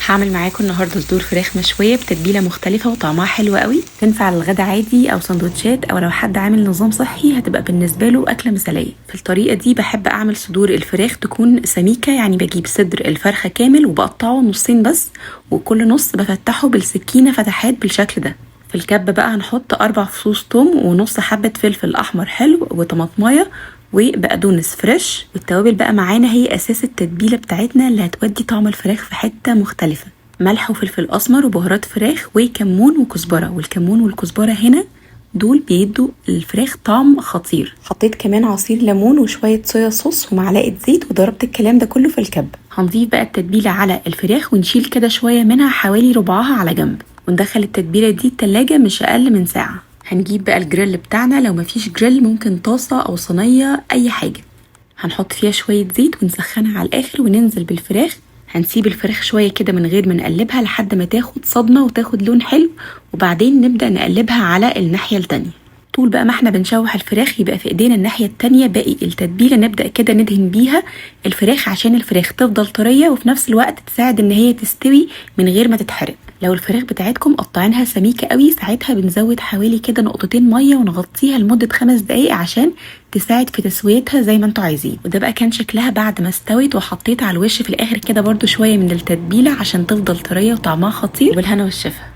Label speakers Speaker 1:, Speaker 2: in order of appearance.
Speaker 1: هعمل معاكم النهارده صدور فراخ مشويه بتتبيله مختلفه وطعمها حلو قوي. تنفع للغدا عادي او سندوتشات، او لو حد عامل نظام صحي هتبقى بالنسبه له اكله مثاليه. في الطريقه دي بحب اعمل صدور الفراخ تكون سميكه، يعني بجيب صدر الفرخه كامل وبقطعه نصين بس، وكل نص بفتحه بالسكينه فتحات بالشكل ده. في الكبة بقى هنحط 4 فصوص توم ونص حبة فلفل أحمر حلو وطماطماية وبقدونس فريش. والتوابل بقى معانا هي أساس التتبيلة بتاعتنا اللي هتودي طعم الفراخ في حتة مختلفة: ملح وفلفل أسمر وبهارات فراخ وكمون وكزبرة. والكمون والكزبرة هنا دول بيدوا الفراخ طعم خطير. حطيت كمان عصير ليمون وشوية صويا صوص ومعلقة زيت، وضربت الكلام ده كله في الكبة. هنضيف بقى التتبيلة على الفراخ ونشيل كده شوية منها، حوالي ربعها على جنب، وندخل التتبيلة دي التلاجة مش أقل من ساعة. هنجيب بقى الجريل بتاعنا، لو مفيش جريل ممكن طاسة أو صينية أي حاجة. هنحط فيها شوية زيت ونسخنها على الآخر وننزل بالفراخ. هنسيب الفراخ شوية كده من غير ما نقلبها لحد ما تاخد صدمة وتاخد لون حلو، وبعدين نبدأ نقلبها على الناحية التانية. طول بقى ما احنا بنشوح الفراخ يبقى في ايدينا الناحية التانية باقي التتبيلة، نبدأ كده ندهن بيها الفراخ عشان الفراخ تفضل طرية وفي نفس الوقت تساعد ان هي تستوي من غير ما تتحرق. لو الفراخ بتاعتكم قطعينها سميكة قوي، ساعتها بنزود حوالي كده نقطتين مية ونغطيها لمدة 5 دقايق عشان تساعد في تسويتها زي ما انتوا عايزين. وده بقى كان شكلها بعد ما استوت، وحطيت على الوش في الاخر كده برضو شوية من التتبيلة عشان تفضل طرية وطعمها خطير. والهنا والشفا.